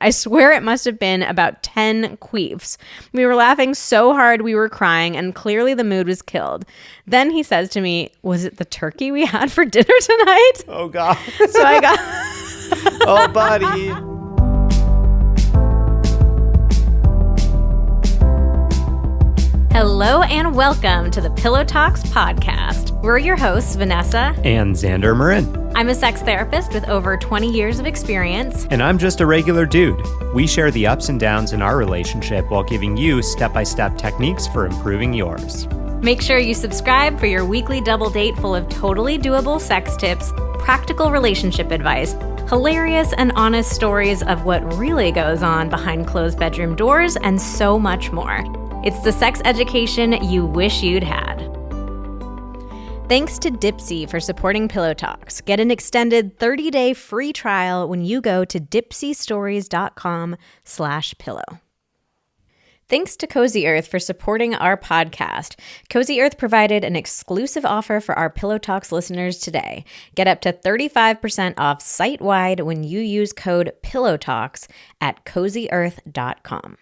I swear it must have been about 10 queefs. We were laughing so hard we were crying, and clearly the mood was killed. Then he says to me, was it the turkey we had for dinner tonight? Oh, God. So I got... Oh, buddy. Hello and welcome to the Pillow Talks podcast. We're your hosts, Vanessa And Xander Marin. I'm a sex therapist with over 20 years of experience. And I'm just a regular dude. We share the ups and downs in our relationship while giving you step-by-step techniques for improving yours. Make sure you subscribe for your weekly double date full of totally doable sex tips, practical relationship advice, hilarious and honest stories of what really goes on behind closed bedroom doors, and so much more. It's the sex education you wish you'd had. Thanks to Dipsea for supporting Pillow Talks. Get an extended 30-day free trial when you go to dipseastories.com/pillow. Thanks to Cozy Earth for supporting our podcast. Cozy Earth provided an exclusive offer for our Pillow Talks listeners today. Get up to 35% off site-wide when you use code PILLOWTALKS at CozyEarth.com.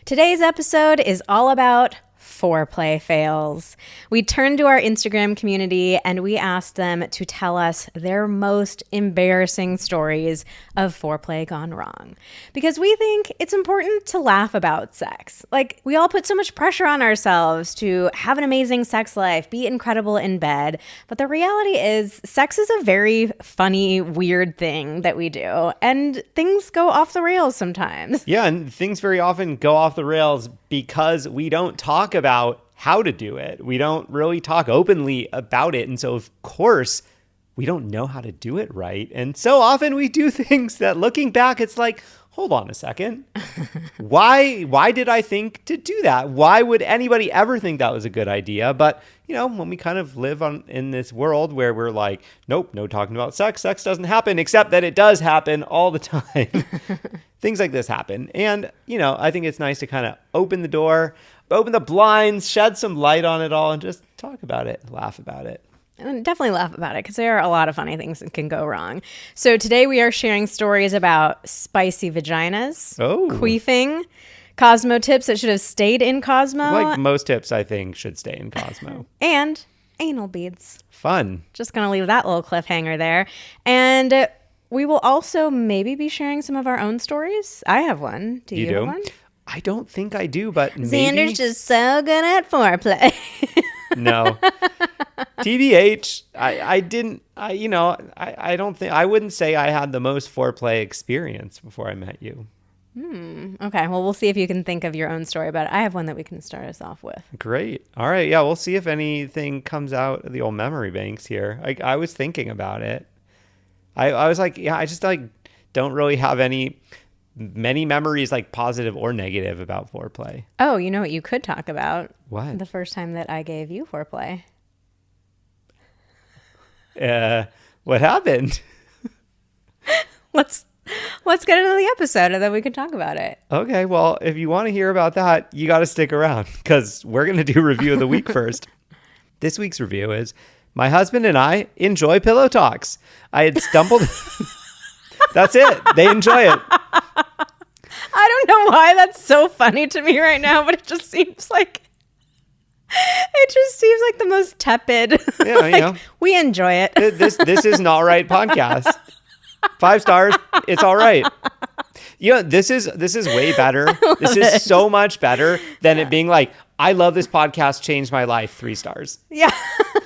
Today's episode is all about foreplay fails. We turned to our Instagram community and we asked them to tell us their most embarrassing stories of foreplay gone wrong. Because we think it's important to laugh about sex. Like, we all put so much pressure on ourselves to have an amazing sex life, be incredible in bed. But the reality is, sex is a very funny, weird thing that we do. And things go off the rails sometimes. Yeah, and things very often go off the rails because we don't talk about how to do it. We don't really talk openly about it. And so, of course, we don't know how to do it right. And so often we do things that, looking back, it's like, hold on a second. Why did I think to do that? Why would anybody ever think that was a good idea? But, you know, when we kind of live in this world where we're like, nope, no talking about sex. Sex doesn't happen, except that it does happen all the time. Things like this happen. And, you know, I think it's nice to kind of open the door, open the blinds, shed some light on it all, and just talk about it, laugh about it. And definitely laugh about it, because there are a lot of funny things that can go wrong. So today we are sharing stories about spicy vaginas, queefing, Cosmo tips that should have stayed in Cosmo. Like most tips, I think, should stay in Cosmo. And anal beads. Fun. Just going to leave that little cliffhanger there. And we will also maybe be sharing some of our own stories. I have one. Do you have one? I don't think I do, but maybe. Xander's just so good at foreplay. No. TBH, I wouldn't say I had the most foreplay experience before I met you. Okay, well, we'll see if you can think of your own story about it. I have one that we can start us off with. Great. All right, yeah, we'll see if anything comes out of the old memory banks here. I was thinking about it. I was like, yeah, I just like don't really have many memories, like positive or negative, about foreplay. Oh, you know what you could talk about? What? The first time that I gave you foreplay. What happened? Let's get into the episode and then we can talk about it. Okay, well, if you want to hear about that, you got to stick around because we're going to do review of the week first. This week's review is my husband and I enjoy Pillow Talks. I had stumbled. That's it. They enjoy it. I don't know why that's so funny to me right now, but it just seems like the most tepid. Yeah, like, you know, we enjoy it. This is an all right podcast. 5 stars. It's all right. You know, this is way better. This is so much better than it being like, I love this podcast, changed my life, 3 stars. Yeah.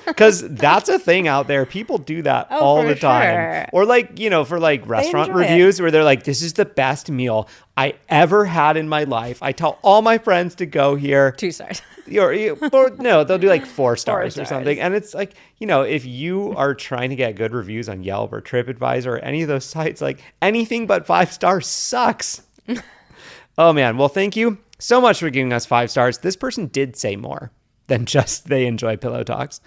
Because that's a thing out there. People do that all the time. Sure. Or like, you know, for like restaurant reviews where they're like, this is the best meal I ever had in my life. I tell all my friends to go here. 2 stars. Or no, they'll do like 4 stars or something. And it's like, you know, if you are trying to get good reviews on Yelp or TripAdvisor or any of those sites, like anything but 5 stars sucks. Oh man. Well, thank you so much for giving us 5 stars. This person did say more than just they enjoy Pillow Talks.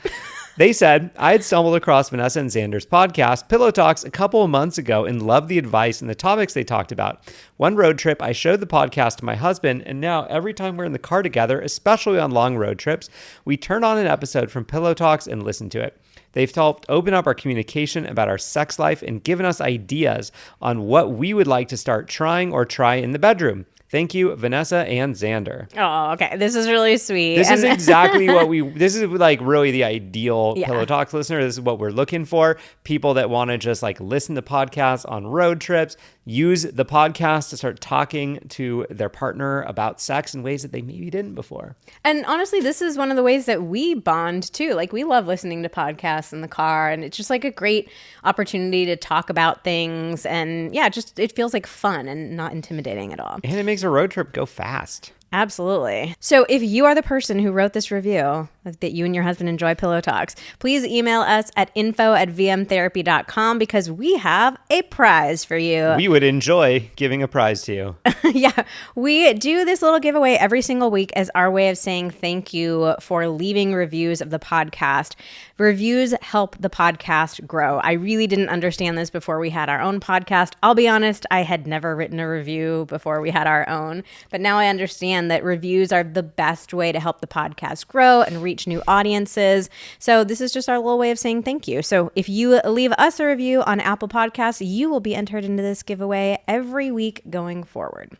They said, I had stumbled across Vanessa and Xander's podcast, Pillow Talks, a couple of months ago and loved the advice and the topics they talked about. One road trip, I showed the podcast to my husband, and now every time we're in the car together, especially on long road trips, we turn on an episode from Pillow Talks and listen to it. They've helped open up our communication about our sex life and given us ideas on what we would like to start trying or try in the bedroom. Thank you, Vanessa and Xander. Oh, okay. This is really sweet. This is exactly what this is like really the ideal Pillow Talks listener. This is what we're looking for. People that want to just like listen to podcasts on road trips, use the podcast to start talking to their partner about sex in ways that they maybe didn't before. And honestly, this is one of the ways that we bond too. Like we love listening to podcasts in the car, and it's just like a great opportunity to talk about things. And yeah, just it feels like fun and not intimidating at all. And it makes a road trip go fast. Absolutely. So if you are the person who wrote this review that you and your husband enjoy Pillow Talks, please email us at info@vmtherapy.com because we have a prize for you. We would enjoy giving a prize to you. Yeah, we do this little giveaway every single week as our way of saying thank you for leaving reviews of the podcast. Reviews help the podcast grow. I really didn't understand this before we had our own podcast. I'll be honest, I had never written a review before we had our own, but now I understand that reviews are the best way to help the podcast grow and reach new audiences. So this is just our little way of saying thank you. So if you leave us a review on Apple Podcasts, you will be entered into this giveaway every week going forward.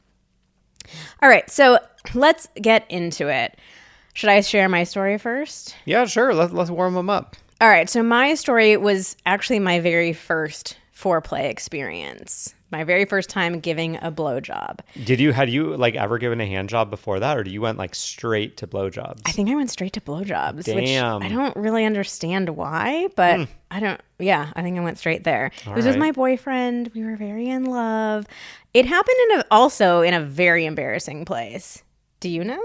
All right, so let's get into it. Should I share my story first? Yeah, sure. Let's warm them up. All right, so my story was actually my very first foreplay experience. My very first time giving a blowjob. Had you like ever given a hand job before that, or do you went like straight to blowjobs? I think I went straight to blowjobs. Damn. Which I don't really understand why, but I think I went straight there. It was with my boyfriend. We were very in love. It happened also in a very embarrassing place. Do you know?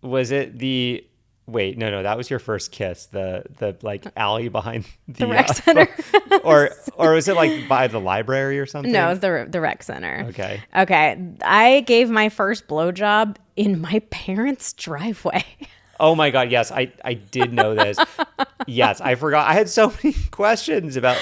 Was it the... Wait, no, that was your first kiss. The like alley behind the rec center, or was it like by the library or something? No, it was the rec center. Okay. I gave my first blowjob in my parents' driveway. Oh my God, yes, I did know this. Yes, I forgot. I had so many questions about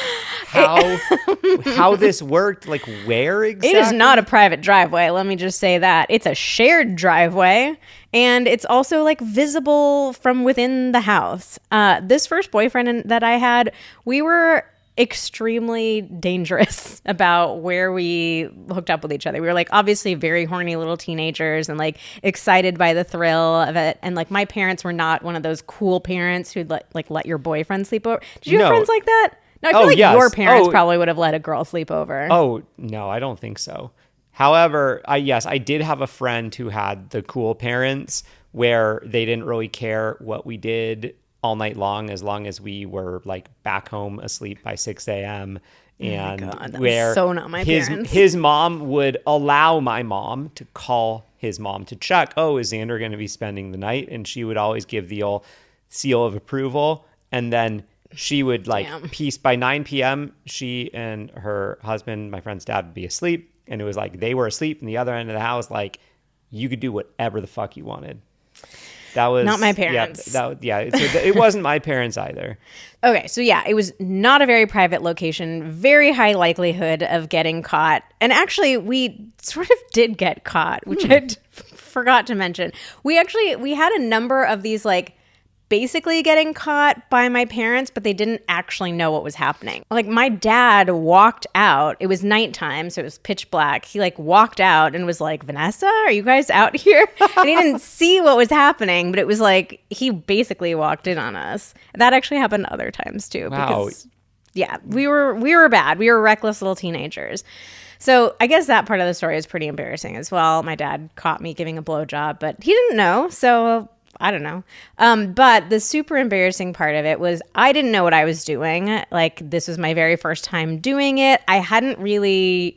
how this worked, like where exactly. It is not a private driveway, let me just say that. It's a shared driveway, and it's also like visible from within the house. This first boyfriend that I had, we were extremely dangerous about where we hooked up with each other. We were like obviously very horny little teenagers and like excited by the thrill of it. And like my parents were not one of those cool parents who'd let your boyfriend sleep over. Did you have friends like that? No, I feel like your parents probably would have let a girl sleep over. Oh, no, I don't think so. However, I did have a friend who had the cool parents where they didn't really care what we did all night long as we were like back home asleep by 6 a.m. And oh my God, that where was so not my parents. His mom would allow my mom to call his mom to check, is Xander going to be spending the night? And she would always give the old seal of approval. And then she would by 9 p.m., she and her husband, my friend's dad, would be asleep. And it was like they were asleep in the other end of the house. Like you could do whatever the fuck you wanted. That was not my parents. It wasn't my parents either. Okay, so yeah, it was not a very private location, very high likelihood of getting caught. And actually, we sort of did get caught, which I forgot to mention. We had a number of these like basically getting caught by my parents, but they didn't actually know what was happening. Like my dad walked out. It was nighttime, so it was pitch black. He like walked out and was like, "Vanessa, are you guys out here?" And he didn't see what was happening, but it was like he basically walked in on us. That actually happened other times too. Wow. Because, yeah, we were bad. We were reckless little teenagers. So I guess that part of the story is pretty embarrassing as well. My dad caught me giving a blowjob, but he didn't know, so I don't know. But the super embarrassing part of it was I didn't know what I was doing. Like this was my very first time doing it. I hadn't really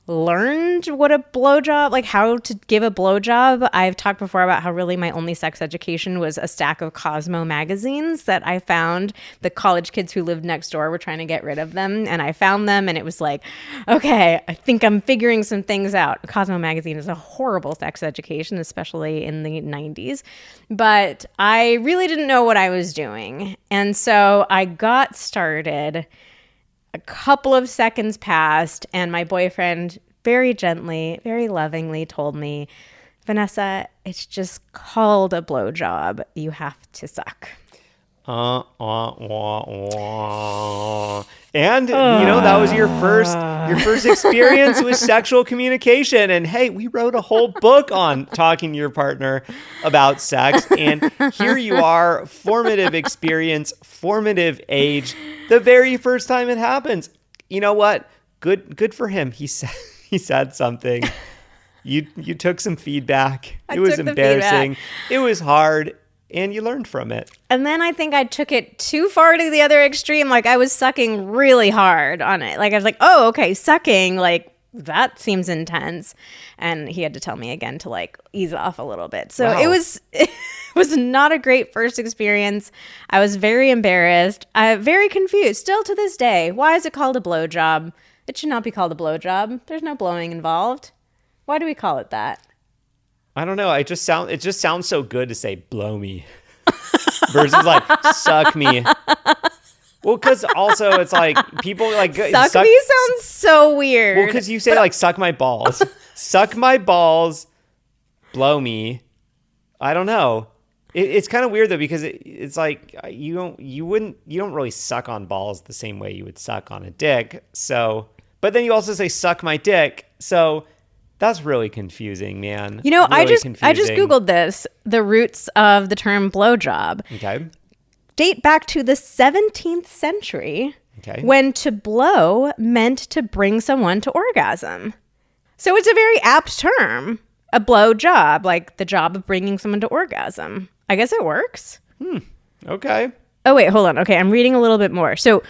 learned what a blowjob, like how to give a blowjob. I've talked before about how really my only sex education was a stack of Cosmo magazines that I found. The college kids who lived next door were trying to get rid of them, and I found them, and it was like, okay, I think I'm figuring some things out. Cosmo magazine is a horrible sex education, especially in the 90s, but I really didn't know what I was doing, and so I got started. A couple of seconds passed, and my boyfriend very gently, very lovingly told me, "Vanessa, it's just called a blowjob. You have to suck." And that was your first experience with sexual communication. And hey, we wrote a whole book on talking to your partner about sex. And here you are, formative experience, formative age, the very first time it happens. You know what? Good for him. He said something. You took some feedback. It was embarrassing. It was hard. And you learned from it. And then I think I took it too far to the other extreme. Like, I was sucking really hard on it. Like, I was like, oh, okay, sucking, like, that seems intense. And he had to tell me again to, like, ease off a little bit. So Wow. it was not a great first experience. I was very embarrassed. Very confused. Still to this day. Why is it called a blowjob? It should not be called a blowjob. There's no blowing involved. Why do we call it that? I don't know. It just sounds so good to say blow me versus like suck me. Well, because also it's like people like suck me sounds so weird. Well, because you say like suck my balls, suck my balls, blow me. I don't know. It's kind of weird though because it's like you don't really suck on balls the same way you would suck on a dick. So, but then you also say suck my dick. So. That's really confusing, man. You know, really I just Googled this. The roots of the term blowjob date back to the 17th century when to blow meant to bring someone to orgasm. So it's a very apt term, a blowjob, like the job of bringing someone to orgasm. I guess it works. Okay. Oh, wait, hold on. Okay, I'm reading a little bit more. So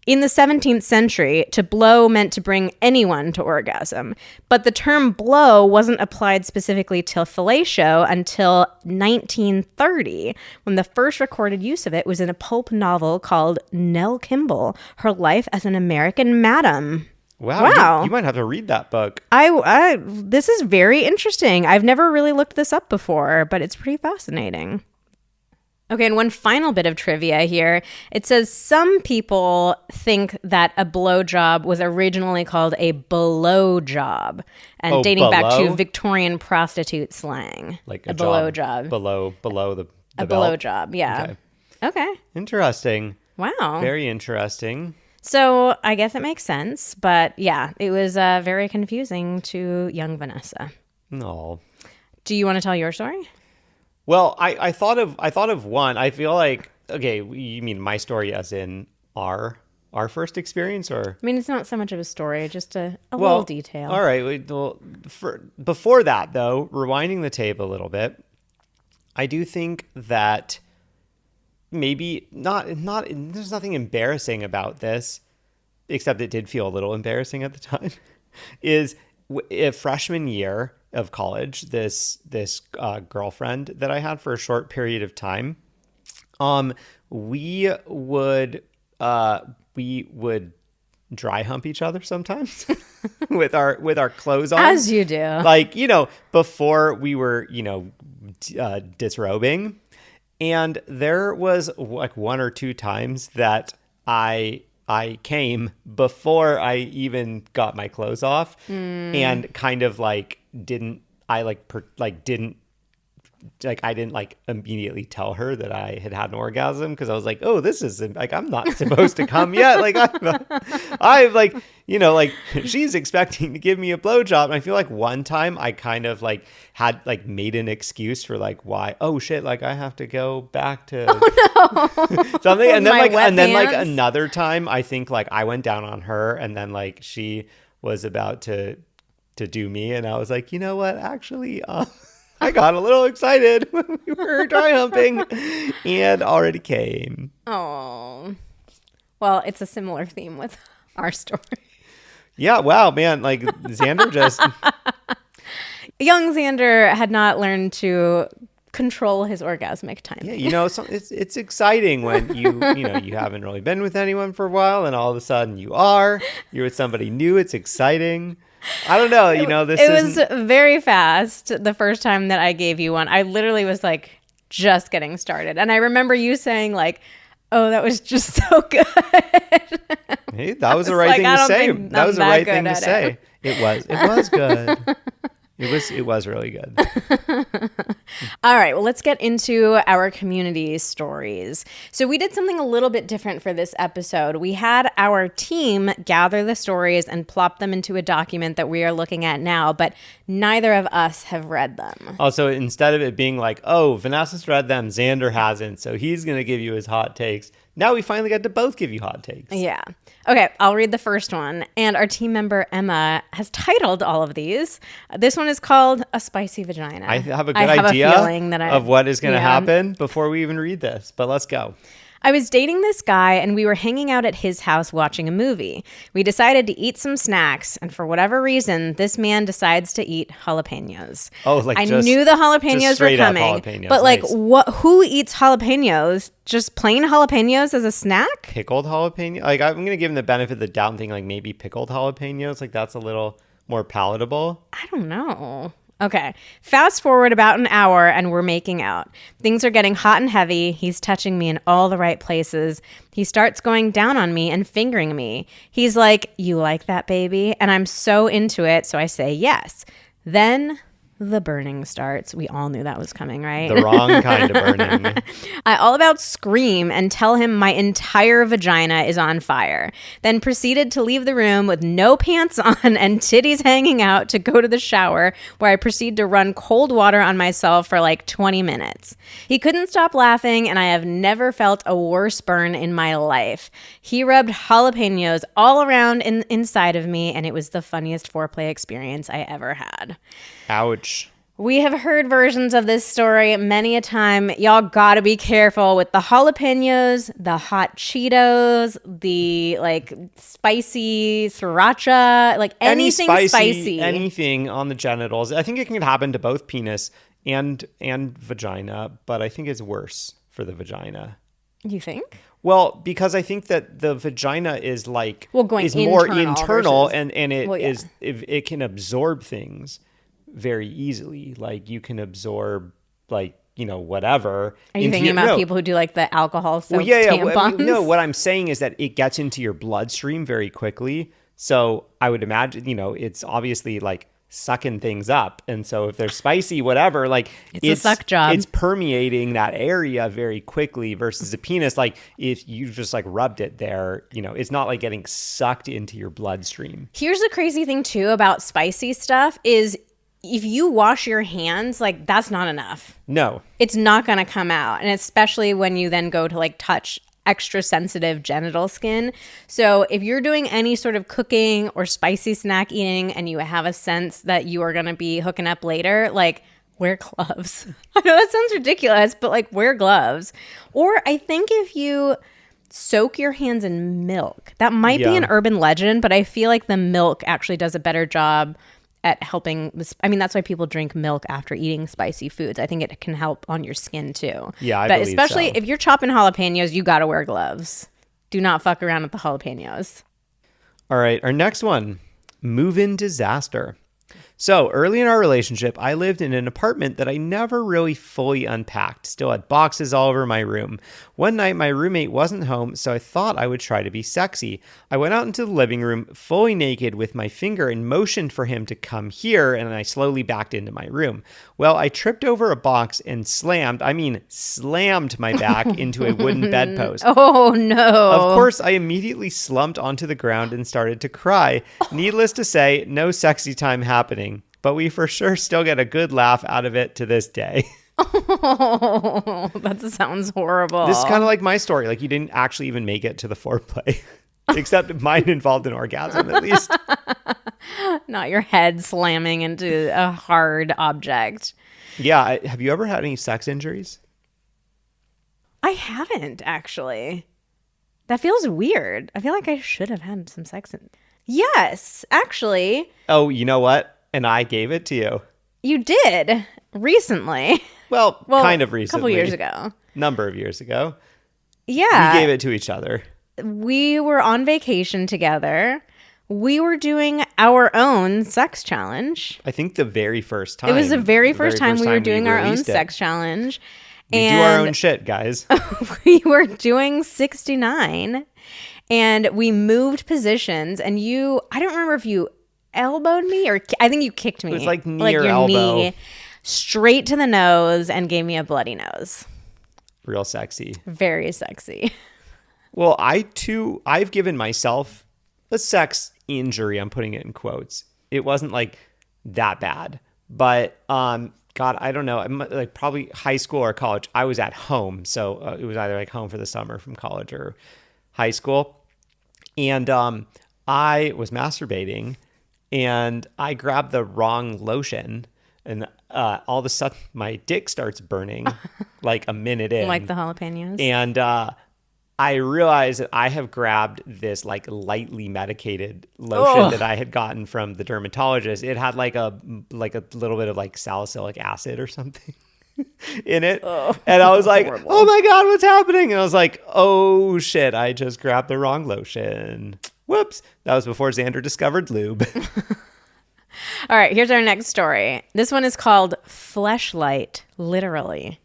in the 17th century, to blow meant to bring anyone to orgasm. But the term blow wasn't applied specifically to fellatio until 1930, when the first recorded use of it was in a pulp novel called Nell Kimball, Her Life as an American Madam. Wow. You might have to read that book. This is very interesting. I've never really looked this up before, but it's pretty fascinating. Okay, and one final bit of trivia here. It says some people think that a blowjob was originally called a blowjob, and dating back to Victorian prostitute slang. Like a blowjob. Below the a belt? blowjob, yeah. Okay. Interesting. Wow. Very interesting. So I guess it makes sense, but yeah, it was very confusing to young Vanessa. No. Do you want to tell your story? Well, I thought of one. I feel like, okay, you mean my story as in our first experience, or? I mean, it's not so much of a story, just a little detail. All right. Well, before that, though, rewinding the tape a little bit, I do think that maybe not. There's nothing embarrassing about this, except it did feel a little embarrassing at the time. Is a freshman year of college, this girlfriend that I had for a short period of time, we would dry hump each other sometimes with our clothes on, as you do, like, before we were disrobing. And there was like one or two times that I came before I even got my clothes off, and kind of like I didn't immediately tell her that I had an orgasm, because I was like, oh, this is like, I'm not supposed to come yet. Like I'm like, she's expecting to give me a blowjob. And I feel like one time I kind of like had like made an excuse for like why, oh shit, like I have to go back to something. And then like another time I think like I went down on her, and then like she was about to do me, and I was like, you know what, actually, I got a little excited when we were dry humping and already came. Oh, well, it's a similar theme with our story. Yeah, wow, man, like Xander just... Young Xander had not learned to control his orgasmic time. Yeah, it's exciting when you haven't really been with anyone for a while, and all of a sudden you're with somebody new. It's exciting. I don't know, it was very fast the first time that I gave you one. I literally was like just getting started. And I remember you saying like, oh, that was just so good. Hey, that was the right thing to say. That was the right thing to say. It was good. It was really good. All right, well, let's get into our community stories. So we did something a little bit different for this episode. We had our team gather the stories and plop them into a document that we are looking at now, but neither of us have read them. Also, instead of it being like, oh, Vanessa's read them, Xander hasn't, so he's going to give you his hot takes. Now we finally got to both give you hot takes. Yeah. Okay, I'll read the first one. And our team member, Emma, has titled all of these. This one is called A Spicy Vagina. I have a good idea of what is going to happen before we even read this, but let's go. I was dating this guy and we were hanging out at his house watching a movie. We decided to eat some snacks, and for whatever reason, this man decides to eat jalapenos. Oh, like I knew the jalapenos were coming, but like, who eats jalapenos? Just plain jalapenos as a snack? Pickled jalapeno? Like, I'm going to give him the benefit of the doubt and think like maybe pickled jalapenos. Like, that's a little more palatable. I don't know. Okay, fast forward about an hour and we're making out. Things are getting hot and heavy. He's touching me in all the right places. He starts going down on me and fingering me. He's like, "You like that, baby?" And I'm so into it, so I say yes. Then the burning starts. We all knew that was coming, right? The wrong kind of burning. I all about scream and tell him my entire vagina is on fire. Then proceeded to leave the room with no pants on and titties hanging out to go to the shower, where I proceed to run cold water on myself for like 20 minutes. He couldn't stop laughing, and I have never felt a worse burn in my life. He rubbed jalapenos all around inside of me, and it was the funniest foreplay experience I ever had. Ouch. We have heard versions of this story many a time. Y'all gotta be careful with the jalapenos, the hot Cheetos, the like spicy sriracha, like anything spicy. Anything on the genitals. I think it can happen to both penis and vagina, but I think it's worse for the vagina. You think? Well, because I think that the vagina is like is more internal versus, and it can absorb things very easily. Like you can absorb like, you know, whatever. Are you thinking about people who do like the alcohol soaked tampons? No, what I'm saying is that it gets into your bloodstream very quickly. So I would imagine, you know, it's obviously like sucking things up. And so if they're spicy, whatever, like it's a suck job. It's permeating that area very quickly versus a penis. Like if you just like rubbed it there, you know, it's not like getting sucked into your bloodstream. Here's the crazy thing too about spicy stuff is if you wash your hands, like that's not enough. No. It's not going to come out. And especially when you then go to like touch extra sensitive genital skin. So if you're doing any sort of cooking or spicy snack eating and you have a sense that you are going to be hooking up later, like wear gloves. I know that sounds ridiculous, but like wear gloves. Or I think if you soak your hands in milk, that might be an urban legend, but I feel like the milk actually does a better job at helping. I mean, that's why people drink milk after eating spicy foods. I think it can help on your skin too. Yeah, but especially if you're chopping jalapenos, you got to wear gloves. Do not fuck around with the jalapenos. All right, our next one, move-in disaster. So early in our relationship, I lived in an apartment that I never really fully unpacked. Still had boxes all over my room. One night, my roommate wasn't home, so I thought I would try to be sexy. I went out into the living room fully naked with my finger and motioned for him to come here, and I slowly backed into my room. Well, I tripped over a box and slammed my back into a wooden bedpost. Oh, no. Of course, I immediately slumped onto the ground and started to cry. Needless to say, no sexy time happening. But we for sure still get a good laugh out of it to this day. Oh, that sounds horrible. This is kind of like my story. Like you didn't actually even make it to the foreplay. Except mine involved an orgasm at least. Not your head slamming into a hard object. Yeah. Have you ever had any sex injuries? I haven't, actually. That feels weird. I feel like I should have had some sex. Yes, actually. Oh, you know what? And I gave it to you. You did recently. Well, kind of recently. A couple years ago. Number of years ago. Yeah. We gave it to each other. We were on vacation together. We were doing our own sex challenge. I think the very first time. It was the very first time we were doing our own sex challenge. We do our own shit, guys. We were doing 69 and we moved positions and I don't remember if you elbowed me, or I think you kicked me. It was like knee or your elbow. knee straight to the nose and gave me a bloody nose. Real sexy. Very sexy. Well, I've given myself a sex injury. I'm putting it in quotes. It wasn't like that bad, but God, I don't know. Like probably high school or college. I was at home, so it was either like home for the summer from college or high school, and I was masturbating, and I grabbed the wrong lotion, and all of a sudden my dick starts burning, like a minute in, Like the jalapeños. and I realized that I have grabbed this like lightly medicated lotion that I had gotten from the dermatologist. It had like a little bit of like salicylic acid or something in it. And I was like, horrible. oh my God, what's happening? And I was like, oh shit, I just grabbed the wrong lotion. Whoops. That was before Xander discovered lube. All right, here's our next story. This one is called Fleshlight, literally.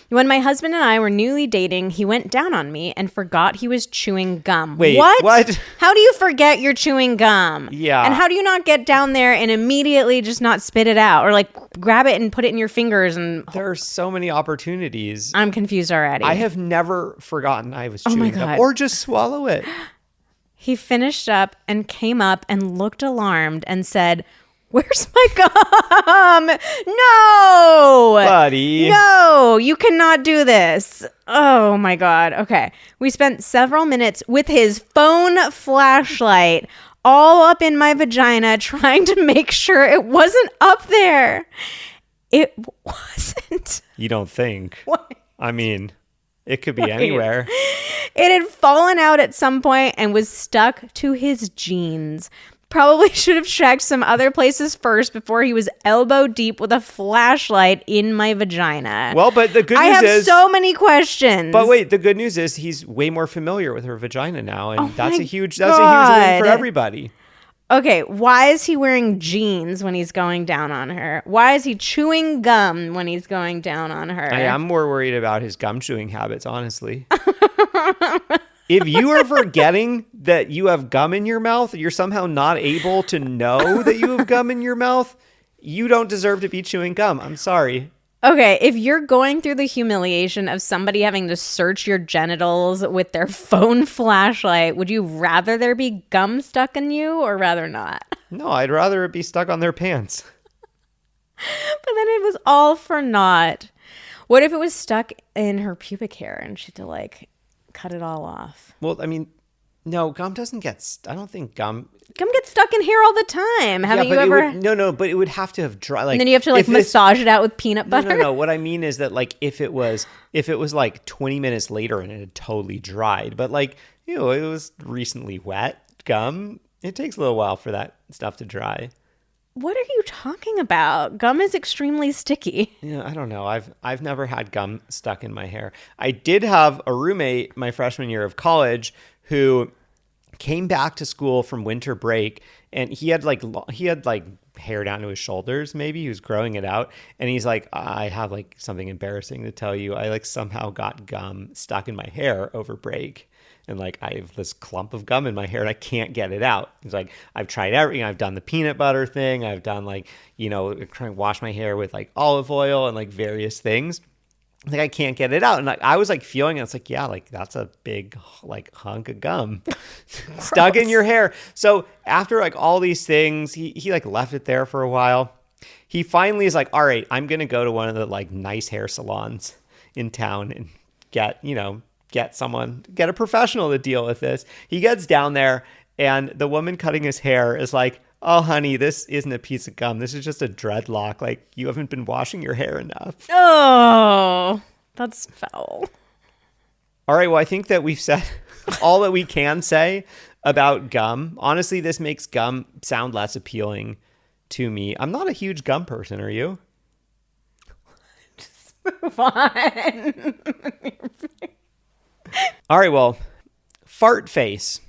When my husband and I were newly dating, he went down on me and forgot he was chewing gum. Wait, what? what? How do you forget you're chewing gum? Yeah. And how do you not get down there and immediately just not spit it out or like grab it and put it in your fingers? And There are so many opportunities. I'm confused already. I have never forgotten I was my chewing gum God. or just swallow it. He finished up and came up and looked alarmed and said, "Where's my gum? No! Buddy. No, you cannot do this." Oh my God. Okay. We spent several minutes with his phone flashlight all up in my vagina trying to make sure it wasn't up there. It wasn't. You don't think. What? I mean, it could be anywhere. It had fallen out at some point and was stuck to his jeans. Probably should have checked some other places first before he was elbow deep with a flashlight in my vagina. Well, but the good I news have is... so many questions. But wait, the good news is he's way more familiar with her vagina now, and that's my a huge win for God. everybody. Okay, why is he wearing jeans when he's going down on her? Why is he chewing gum when he's going down on her? I am more worried about his gum chewing habits, honestly. If you are forgetting that you have gum in your mouth, you're somehow not able to know that you have gum in your mouth, you don't deserve to be chewing gum. I'm sorry. Okay, if you're going through the humiliation of somebody having to search your genitals with their phone flashlight, would you rather there be gum stuck in you or rather not? No, I'd rather it be stuck on their pants. But then it was all for naught. What if it was stuck in her pubic hair and she had to like cut it all off? Well, I mean, no, gum doesn't get... I don't think gum... Gum gets stuck in hair all the time. Haven't you ever? But it would have to have dry. Like, and then you have to like massage it out with peanut butter. No. What I mean is that like if it was like 20 minutes later and it had totally dried, but like, you know, it was recently wet gum, it takes a little while for that stuff to dry. What are you talking about? Gum is extremely sticky. Yeah, I don't know. I've never had gum stuck in my hair. I did have a roommate my freshman year of college who came back to school from winter break, and he had like hair down to his shoulders. Maybe he was growing it out, and he's like, "I have like something embarrassing to tell you. I like somehow got gum stuck in my hair over break, and like I have this clump of gum in my hair and I can't get it out." He's like, "I've tried everything. I've done the peanut butter thing. I've done like, you know, trying to wash my hair with like olive oil and like various things. Like I can't get it out." And like I was like feeling it. It's like, yeah, like that's a big like hunk of gum stuck in your hair. So after like all these things, he like left it there for a while. He finally is like, all right, I'm gonna go to one of the like nice hair salons in town and get a professional to deal with this. He gets down there, and the woman cutting his hair is like, "Oh, honey, this isn't a piece of gum. This is just a dreadlock. Like, you haven't been washing your hair enough." Oh, that's foul. All right, well, I think that we've said all that we can say about gum. Honestly, this makes gum sound less appealing to me. I'm not a huge gum person. Are you? Just move on. All right, well, fart face.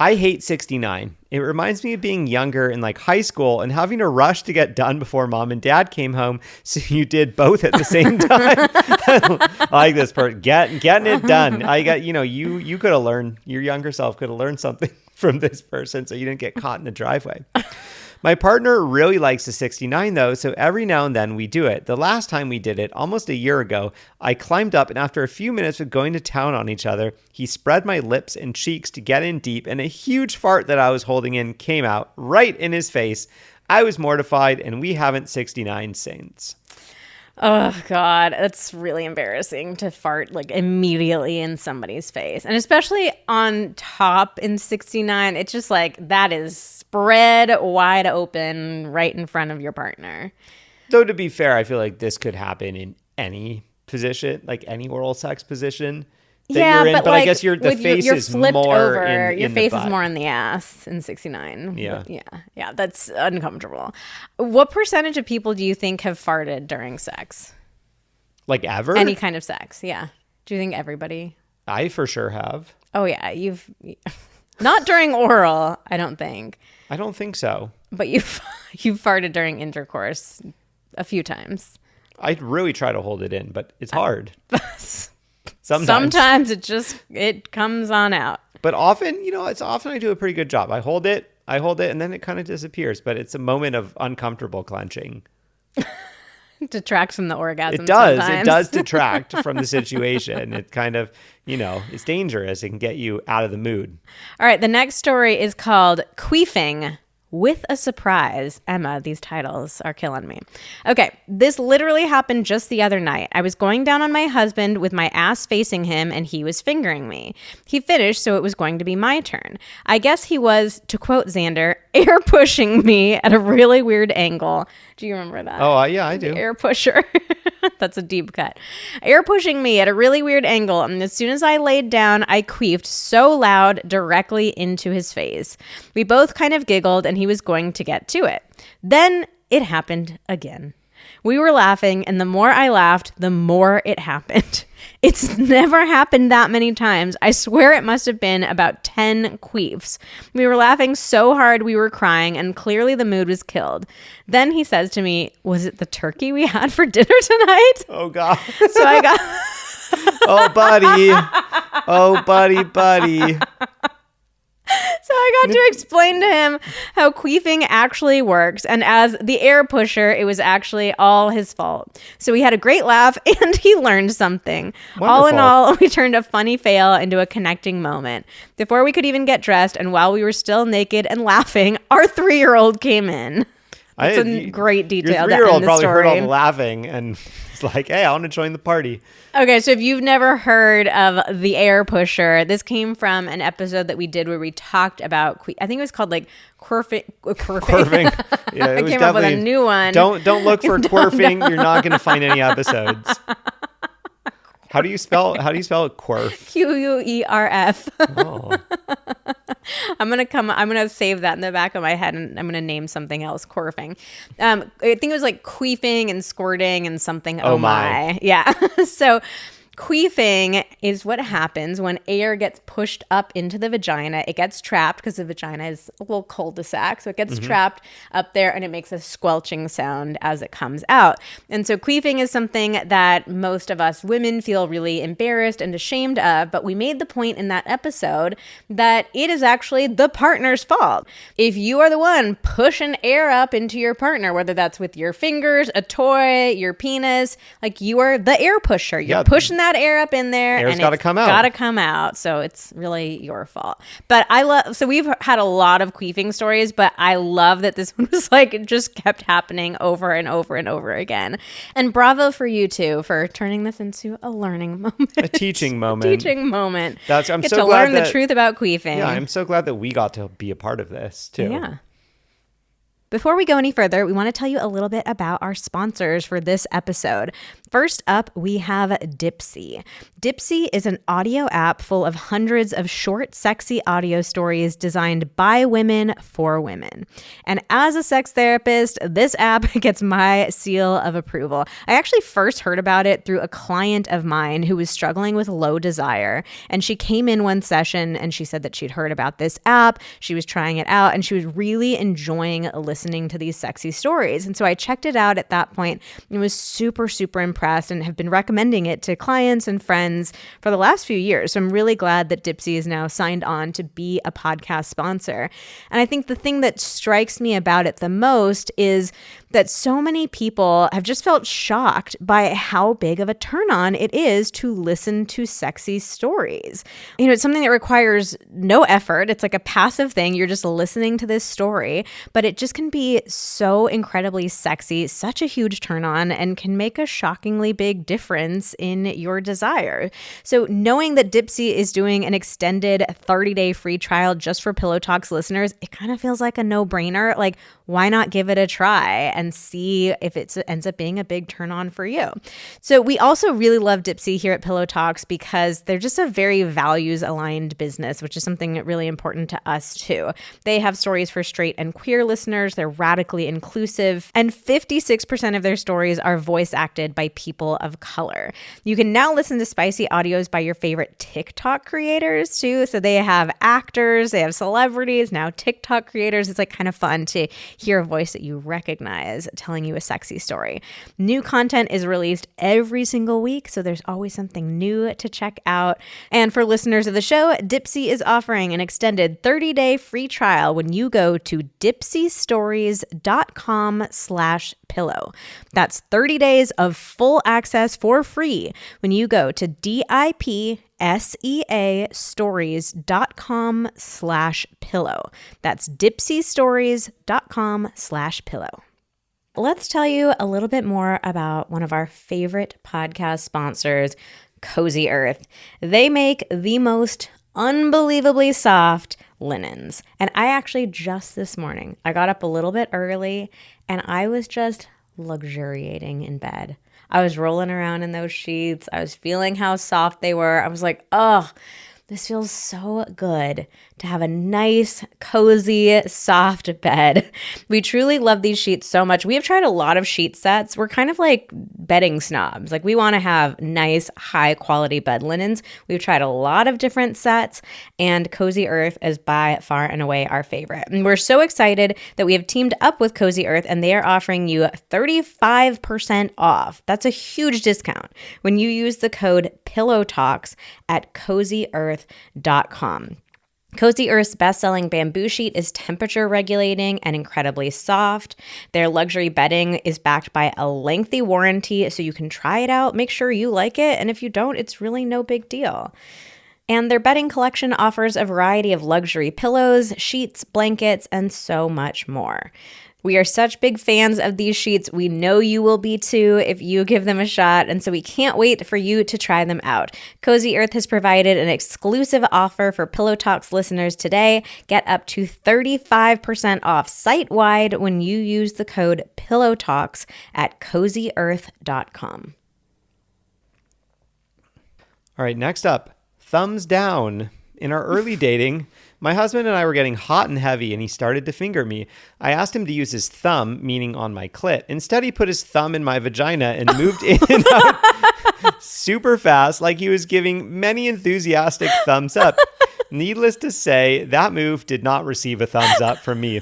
I hate 69. It reminds me of being younger in like high school and having to rush to get done before mom and dad came home. So you did both at the same time. I like this part. Getting it done. I got, you could have learned, your younger self could have learned something from this person so you didn't get caught in the driveway. My partner really likes the 69 though, so every now and then we do it. The last time we did it, almost a year ago, I climbed up and after a few minutes of going to town on each other, he spread my lips and cheeks to get in deep and a huge fart that I was holding in came out right in his face. I was mortified and we haven't 69 since. Oh, God. That's really embarrassing to fart like immediately in somebody's face. And especially on top in 69, it's just like that is spread wide open right in front of your partner. Though to be fair, I feel like this could happen in any position, like any oral sex position that you're in. But like, I guess the face you're is flipped more over. in Your the face butt. is more in the ass in 69. Yeah. Yeah. That's uncomfortable. What percentage of people do you think have farted during sex? Like ever? Any kind of sex, yeah. Do you think everybody? I for sure have. Oh, yeah. You've not during oral, I don't think. I don't think so. But you've farted during intercourse a few times. I really try to hold it in, but it's hard. Sometimes it comes on out. But often, it's often I do a pretty good job. I hold it, and then it kind of disappears. But it's a moment of uncomfortable clenching. Detracts from the orgasm. It does. Sometimes. It does detract from the situation. It kind of, it's dangerous. It can get you out of the mood. All right. The next story is called Queefing with a Surprise. Emma, these titles are killing me. Okay. This literally happened just the other night. I was going down on my husband with my ass facing him and he was fingering me. He finished, so it was going to be my turn. I guess he was, to quote Xander, air pushing me at a really weird angle. Do you remember that? Oh, yeah, I do. The air pusher. That's a deep cut. Air pushing me at a really weird angle. And as soon as I laid down, I queefed so loud directly into his face. We both kind of giggled and he was going to get to it. Then it happened again. We were laughing, and the more I laughed, the more it happened. It's never happened that many times. I swear it must have been about 10 queefs. We were laughing so hard we were crying, and clearly the mood was killed. Then he says to me, "Was it the turkey we had for dinner tonight?" Oh, God. So I got... Oh, buddy. Oh, buddy. So I got to explain to him how queefing actually works. And as the air pusher, it was actually all his fault. So we had a great laugh and he learned something. Wonderful. All in all, we turned a funny fail into a connecting moment. Before we could even get dressed and while we were still naked and laughing, our 3-year-old came in. That's a great detail to end the story. Your 3-year-old probably heard all the laughing and it's like, hey, I want to join the party. Okay, so if you've never heard of the air pusher, this came from an episode that we did where we talked about, I think it was called like quirfing. Yeah, I came up with a new one. Don't look for quirfing. You're not going to find any episodes. How do you spell it? Quirf. Querf. Oh. I'm gonna save that in the back of my head and I'm gonna name something else quirfing. I think it was like queefing and squirting and something. Oh my. Yeah. So queefing is what happens when air gets pushed up into the vagina. It gets trapped because the vagina is a little cul-de-sac. So it gets trapped up there and it makes a squelching sound as it comes out. And so queefing is something that most of us women feel really embarrassed and ashamed of. But we made the point in that episode that it is actually the partner's fault. If you are the one pushing air up into your partner, whether that's with your fingers, a toy, your penis, like you are the air pusher. You're pushing that air up in there. Air's got to come out. Got to come out. So it's really your fault. But so we've had a lot of queefing stories, but I love that this one was like, it just kept happening over and over and over again. And bravo for you two for turning this into a learning moment. A teaching moment. I'm Get so to glad learn the truth about queefing. Yeah, I'm so glad that we got to be a part of this too. Yeah. Before we go any further, we want to tell you a little bit about our sponsors for this episode. First up, we have Dipsea. Dipsea is an audio app full of hundreds of short, sexy audio stories designed by women for women. And as a sex therapist, this app gets my seal of approval. I actually first heard about it through a client of mine who was struggling with low desire. And she came in one session and she said that she'd heard about this app. She was trying it out and she was really enjoying listening to these sexy stories. And so I checked it out at that point and was super, super impressed and have been recommending it to clients and friends for the last few years. So I'm really glad that Dipsea is now signed on to be a podcast sponsor. And I think the thing that strikes me about it the most is that so many people have just felt shocked by how big of a turn on it is to listen to sexy stories. You know, it's something that requires no effort. It's like a passive thing. You're just listening to this story, but it just can be so incredibly sexy, such a huge turn on, and can make a shockingly big difference in your desire. So knowing that Dipsea is doing an extended 30-day free trial just for Pillow Talks listeners, it kind of feels like a no-brainer. Like, why not give it a try and see if it ends up being a big turn on for you? So we also really love Dipsea here at Pillow Talks because they're just a very values aligned business, which is something really important to us too. They have stories for straight and queer listeners. They're radically inclusive, and 56% of their stories are voice acted by people of color. You can now listen to spicy audios by your favorite TikTok creators too. So they have actors, they have celebrities, now TikTok creators. It's like kind of fun to hear a voice that you recognize telling you a sexy story. New content is released every single week, so there's always something new to check out. And for listeners of the show, Dipsea is offering an extended 30-day free trial when you go to dipseastories.com/pillow. That's 30 days of full access for free when you go to dipseastories.com/pillow. That's dipseastories.com/pillow. Let's tell you a little bit more about one of our favorite podcast sponsors, Cozy Earth. They make the most unbelievably soft linens. And I actually just this morning, I got up a little bit early and I was just luxuriating in bed. I was rolling around in those sheets. I was feeling how soft they were. I was like, oh, this feels so good to have a nice, cozy, soft bed. We truly love these sheets so much. We have tried a lot of sheet sets. We're kind of like bedding snobs. Like, we want to have nice, high quality bed linens. We've tried a lot of different sets, and Cozy Earth is by far and away our favorite. And we're so excited that we have teamed up with Cozy Earth, and they are offering you 35% off. That's a huge discount when you use the code PILLOWTALKS at CozyEarth.com. Cozy Earth's best-selling bamboo sheet is temperature regulating and incredibly soft. Their luxury bedding is backed by a lengthy warranty, so you can try it out, make sure you like it, and if you don't, it's really no big deal. And their bedding collection offers a variety of luxury pillows, sheets, blankets, and so much more. We are such big fans of these sheets. We know you will be too if you give them a shot, and so we can't wait for you to try them out. Cozy Earth has provided an exclusive offer for Pillow Talks listeners today. Get up to 35% off site-wide when you use the code PILLOWTALKS at CozyEarth.com. All right, next up, thumbs down. In our early dating, my husband and I were getting hot and heavy, and he started to finger me. I asked him to use his thumb, meaning on my clit. Instead, he put his thumb in my vagina and moved in and out super fast, like he was giving many enthusiastic thumbs up. Needless to say, that move did not receive a thumbs up from me.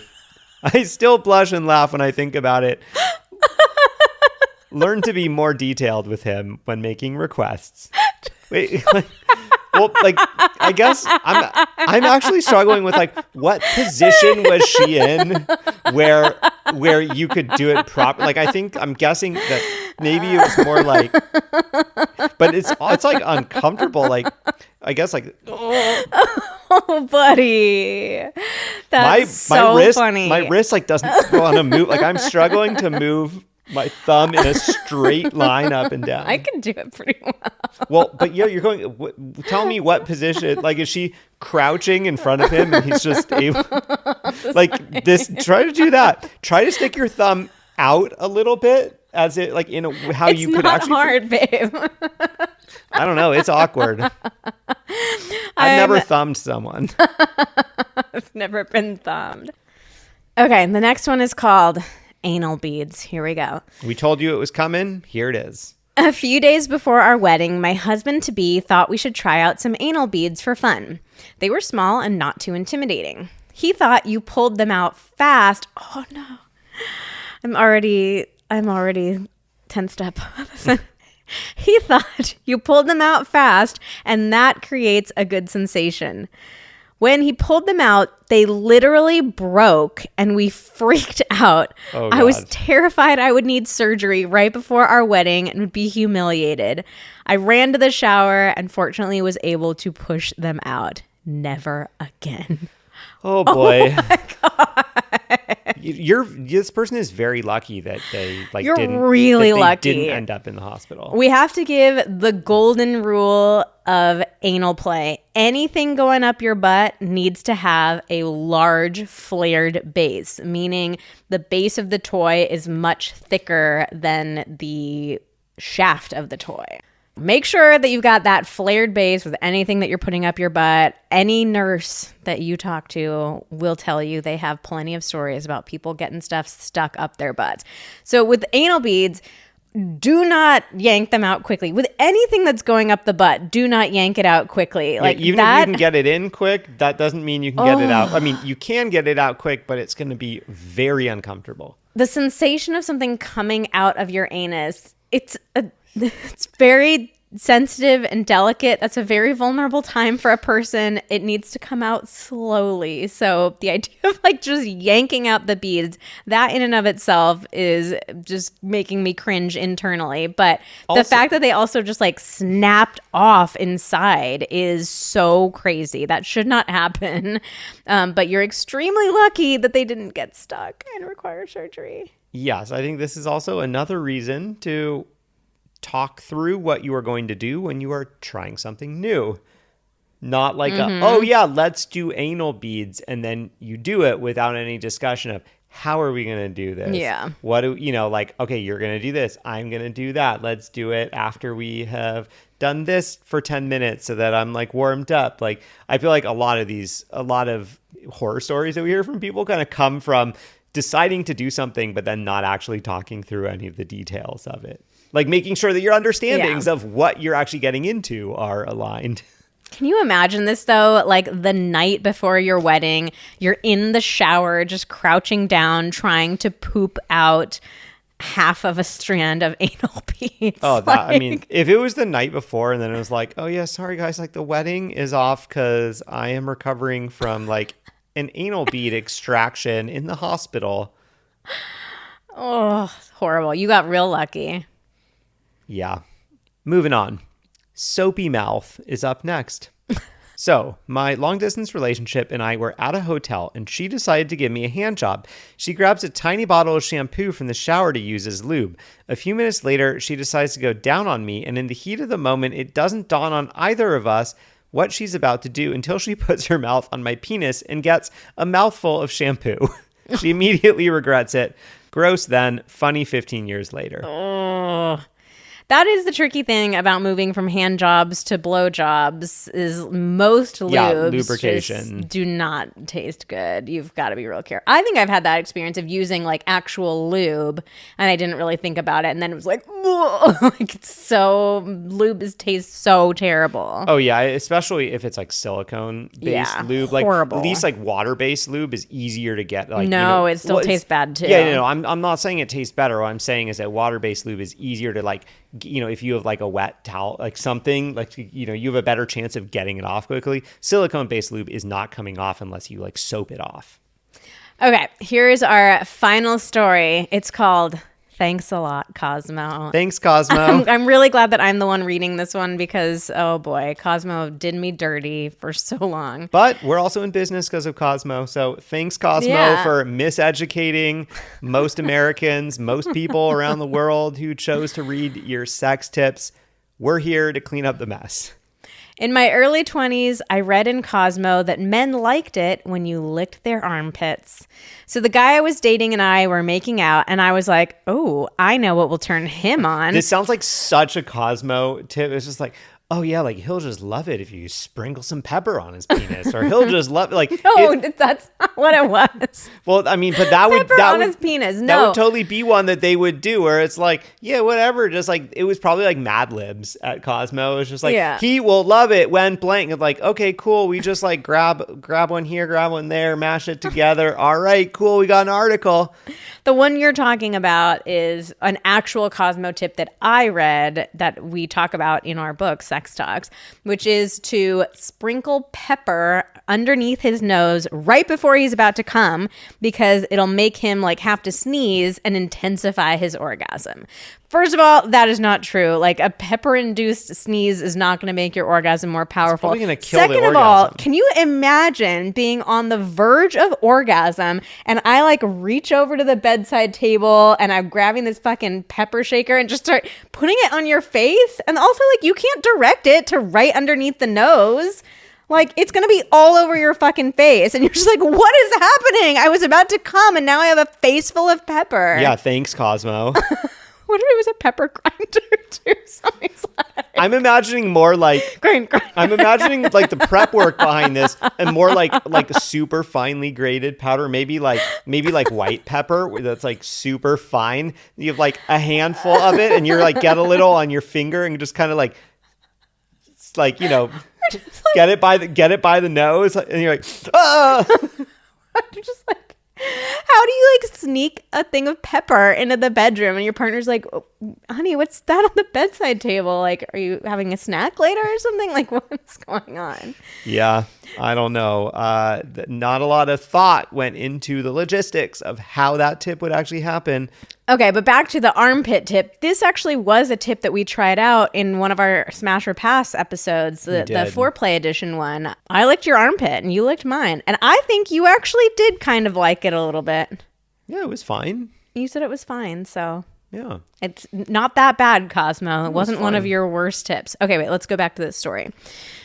I still blush and laugh when I think about it. Learn to be more detailed with him when making requests. Wait, well, like, I guess I'm actually struggling with, like, what position was she in where you could do it proper? Like, I'm guessing that maybe it was more like, but it's like uncomfortable. Like, I guess like, oh, buddy, that's my so wrist, funny. My wrist like doesn't want to move. Like, I'm struggling to move my thumb in a straight line up and down. I can do it pretty well. Well, but yeah, you're going. Tell me what position. Like, is she crouching in front of him, and he's just able, like this? Try to do that. Try to stick your thumb out a little bit, as it like in a how It's you could not actually. hard, babe. I don't know. It's awkward. I've never thumbed someone. I've never been thumbed. Okay, the next one is called anal beads. Here we go. We told you it was coming. Here it is. A few days before our wedding, my husband-to-be thought we should try out some anal beads for fun. They were small and not too intimidating. He thought you pulled them out fast. Oh no. I'm already tensed up. He thought you pulled them out fast and that creates a good sensation. When he pulled them out, they literally broke and we freaked out. Oh, I was God. terrified I would need surgery right before our wedding and would be humiliated. I ran to the shower and fortunately was able to push them out. Never again. Oh boy. Oh my God. This person is very lucky that they like You're didn't really that they lucky. didn't end up in the hospital. We have to give the golden rule of anal play. Anything going up your butt needs to have a large flared base, meaning the base of the toy is much thicker than the shaft of the toy. Make sure that you've got that flared base with anything that you're putting up your butt. Any nurse that you talk to will tell you they have plenty of stories about people getting stuff stuck up their butts. So with anal beads, do not yank them out quickly. With anything that's going up the butt, do not yank it out quickly. Yeah, Like even that, if you can get it in quick, that doesn't mean you can get it out. I mean, you can get it out quick, but it's going to be very uncomfortable. the sensation of something coming out of your anus, it's very sensitive and delicate. That's a very vulnerable time for a person. It needs to come out slowly. So the idea of like just yanking out the beads, that in and of itself is just making me cringe internally. But the fact that they also just like snapped off inside is so crazy. That should not happen. But you're extremely lucky that they didn't get stuck and require surgery. Yes, I think this is also another reason to talk through what you are going to do when you are trying something new. Not like, oh yeah, let's do anal beads. And then you do it without any discussion of how are we going to do this? Yeah. What do, like, okay, you're going to do this. I'm going to do that. Let's do it after we have done this for 10 minutes so that I'm like warmed up. Like, I feel like a lot of horror stories that we hear from people kind of come from deciding to do something, but then not actually talking through any of the details of it. Like making sure that your understandings of what you're actually getting into are aligned. Can you imagine this though? Like the night before your wedding, you're in the shower, just crouching down, trying to poop out half of a strand of anal beads. Oh, I mean, if it was the night before and then it was like, oh yeah, sorry guys, like the wedding is off because I am recovering from like an anal bead extraction in the hospital. Oh, horrible. You got real lucky. Yeah. Moving on. Soapy mouth is up next. So, my long-distance relationship and I were at a hotel, and she decided to give me a hand job. She grabs a tiny bottle of shampoo from the shower to use as lube. A few minutes later, she decides to go down on me, and in the heat of the moment, it doesn't dawn on either of us what she's about to do until she puts her mouth on my penis and gets a mouthful of shampoo. She immediately regrets it. Gross then, funny 15 years later. Oh. That is the tricky thing about moving from hand jobs to blow jobs is most lubes lubrication just do not taste good. You've got to be real careful. I think I've had that experience of using like actual lube and I didn't really think about it. And then it was like, like it's so lube tastes so terrible. Oh yeah, especially if it's like silicone based lube. Like horrible. At least like water based lube is easier to get. Like, no, it still tastes bad too. Yeah, no, I'm not saying it tastes better. What I'm saying is that water based lube is easier to like, if you have like a wet towel, like something like, you have a better chance of getting it off quickly. Silicone based lube is not coming off unless you like soap it off. Okay, here's our final story. It's called Thanks a lot, Cosmo. Thanks, Cosmo. I'm really glad that I'm the one reading this one because, oh boy, Cosmo did me dirty for so long. But we're also in business because of Cosmo. So thanks, Cosmo, for miseducating most Americans, most people around the world who chose to read your sex tips. We're here to clean up the mess. In my early 20s, I read in Cosmo that men liked it when you licked their armpits. So the guy I was dating and I were making out, and I was like, oh, I know what will turn him on. This sounds like such a Cosmo tip. It's just like, oh yeah, like he'll just love it if you sprinkle some pepper on his penis, or he'll just love it. Like, no, that's not what it was. Well, I mean, but that would his penis. No, that would totally be one that they would do, where it's like, yeah, whatever. Just like it was probably like Mad Libs at Cosmo. It was just like he will love it when blank. It's like, okay, cool. We just like grab one here, grab one there, mash it together. All right, cool. We got an article. The one you're talking about is an actual Cosmo tip that I read that we talk about in our book, Sex Talks, which is to sprinkle pepper underneath his nose right before he's about to come because it'll make him like have to sneeze and intensify his orgasm. First of all, that is not true. Like a pepper-induced sneeze is not going to make your orgasm more powerful. It's probably going to kill Second the orgasm. of all, can you imagine being on the verge of orgasm and I like reach over to the bedside table and I'm grabbing this fucking pepper shaker and just start putting it on your face? And also like you can't direct it to right underneath the nose. Like, it's going to be all over your fucking face. And you're just like, what is happening? I was about to come and now I have a face full of pepper. Yeah, thanks, Cosmo. What if it was a pepper grinder too? Somebody's like, I'm imagining more like grind. I'm imagining like the prep work behind this and more like super finely grated powder, maybe like white pepper that's like super fine. You have like a handful of it and you're like get a little on your finger and just kind of like it's like, you know, get it by the nose and you're like, ah. You're just like, how do you like sneak a thing of pepper into the bedroom and your partner's like, oh, honey, what's that on the bedside table? Like, are you having a snack later or something? Like, what's going on? Yeah, I don't know. Not a lot of thought went into the logistics of how that tip would actually happen. Okay, but back to the armpit tip. This actually was a tip that we tried out in one of our Smash or Pass episodes, the Foreplay edition one. I licked your armpit and you licked mine. And I think you actually did kind of like it a little bit. Yeah, it was fine. You said it was fine, so... Yeah. It's not that bad, Cosmo. It wasn't fine. one of your worst tips. Okay, wait, let's go back to this story.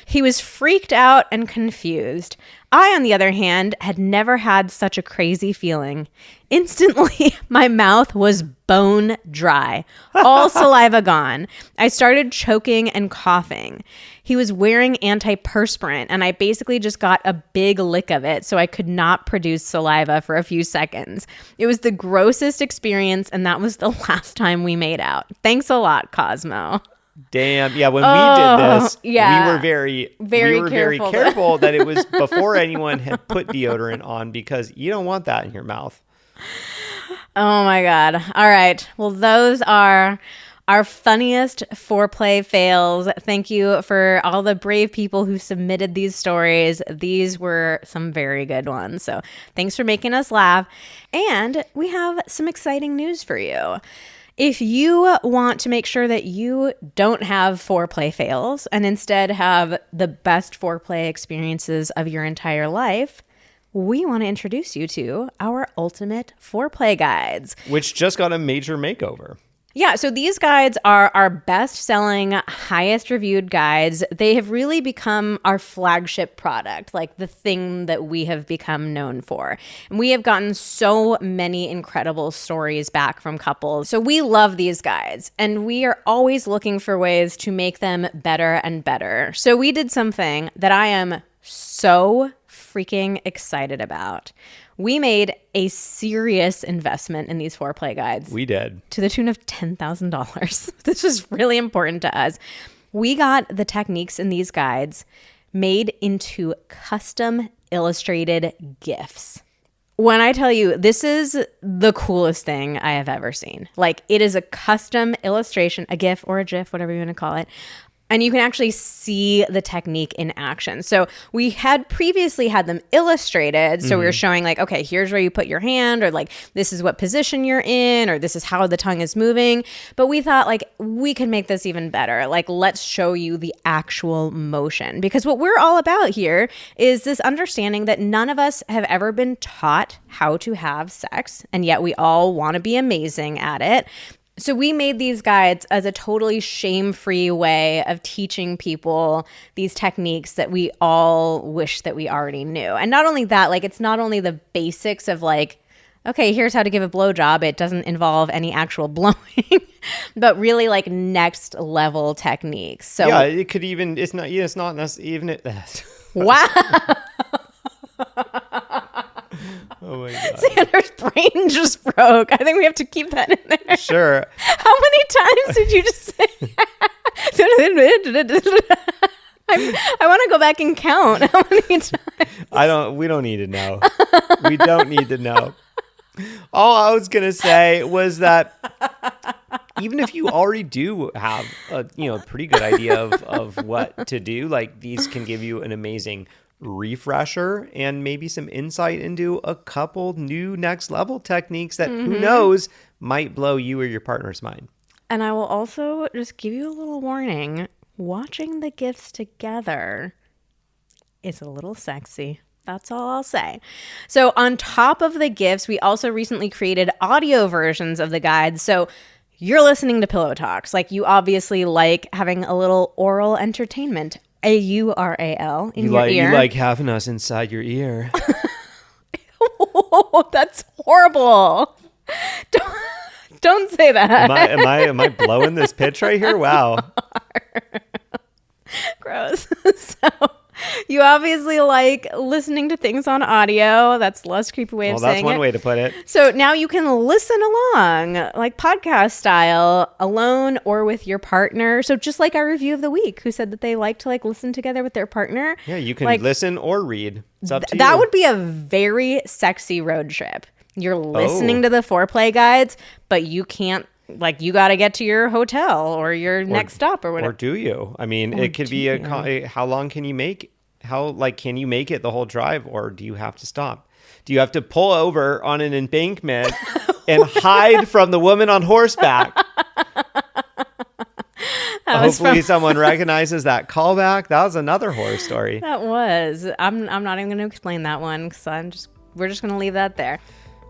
He was freaked out and confused. I, on the other hand, had never had such a crazy feeling. Instantly, my mouth was bone dry, all saliva gone. I started choking and coughing. He was wearing antiperspirant, and I basically just got a big lick of it so I could not produce saliva for a few seconds. It was the grossest experience, and that was the last time we made out. Thanks a lot, Cosmo. Damn. Yeah, when we did this, we were very careful that it was before anyone had put deodorant on because you don't want that in your mouth. Oh my God. All right. Well, those are our funniest foreplay fails. Thank you for all the brave people who submitted these stories. These were some very good ones. So thanks for making us laugh. And we have some exciting news for you. If you want to make sure that you don't have foreplay fails and instead have the best foreplay experiences of your entire life, we want to introduce you to our ultimate foreplay guides, which just got a major makeover. Yeah, so these guides are our best-selling, highest-reviewed guides. They have really become our flagship product, like the thing that we have become known for. And we have gotten so many incredible stories back from couples. So we love these guides, and we are always looking for ways to make them better and better. So we did something that I am so freaking excited about. We made a serious investment in these foreplay guides. We did. To the tune of $10,000. This is really important to us. We got the techniques in these guides made into custom illustrated GIFs. When I tell you, this is the coolest thing I have ever seen. Like, it is a custom illustration, a GIF or a GIF, whatever you want to call it, And you can actually see the technique in action. So we had previously had them illustrated. So we were showing like, okay, here's where you put your hand, or like, this is what position you're in, or this is how the tongue is moving. But we thought like, we could make this even better. Like, let's show you the actual motion. Because what we're all about here is this understanding that none of us have ever been taught how to have sex. And yet we all want to be amazing at it. So we made these guides as a totally shame-free way of teaching people these techniques that we all wish that we already knew. And not only that, like, it's not only the basics of like, okay, here's how to give a blowjob. It doesn't involve any actual blowing, but really like next level techniques. So yeah, it could even, it's not even it. Wow. Oh my God. Xander's brain just broke. I think we have to keep that in there. Sure. How many times did you just say I want to go back and count how many times. We don't need to know. We don't need to know. All I was going to say was that even if you already do have a pretty good idea of what to do, like these can give you an amazing refresher and maybe some insight into a couple new next level techniques that who knows might blow you or your partner's mind. And I will also just give you a little warning. Watching the gifts together is a little sexy. That's all I'll say. So on top of the gifts, we also recently created audio versions of the guides. So you're listening to Pillow Talks. Like, you obviously like having a little oral entertainment. AURAL in your ear. You like having us inside your ear. Oh, that's horrible. Don't say that. Am I blowing this pitch right here? Wow. Gross. So you obviously like listening to things on audio. That's the less creepy way of saying it. Well, that's one way to put it. So now you can listen along, like podcast style, alone or with your partner. So just like our review of the week, who said that they like to like listen together with their partner. Yeah, you can listen or read. It's up to you. That would be a very sexy road trip. You're listening to the Foreplay guides, but you can't. Like, you got to get to your hotel or your next stop or whatever. Or do you? I mean, it could be how long can you make? Can you make it the whole drive, or do you have to stop? Do you have to pull over on an embankment and hide from the woman on horseback? Hopefully someone recognizes that callback. That was another horror story. That was. I'm not even going to explain that one because we're just going to leave that there.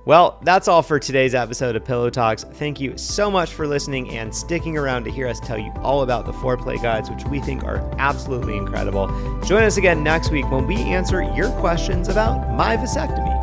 Well, that's all for today's episode of Pillow Talks. Thank you so much for listening and sticking around to hear us tell you all about the Foreplay guides, which we think are absolutely incredible. Join us again next week when we answer your questions about my vasectomy.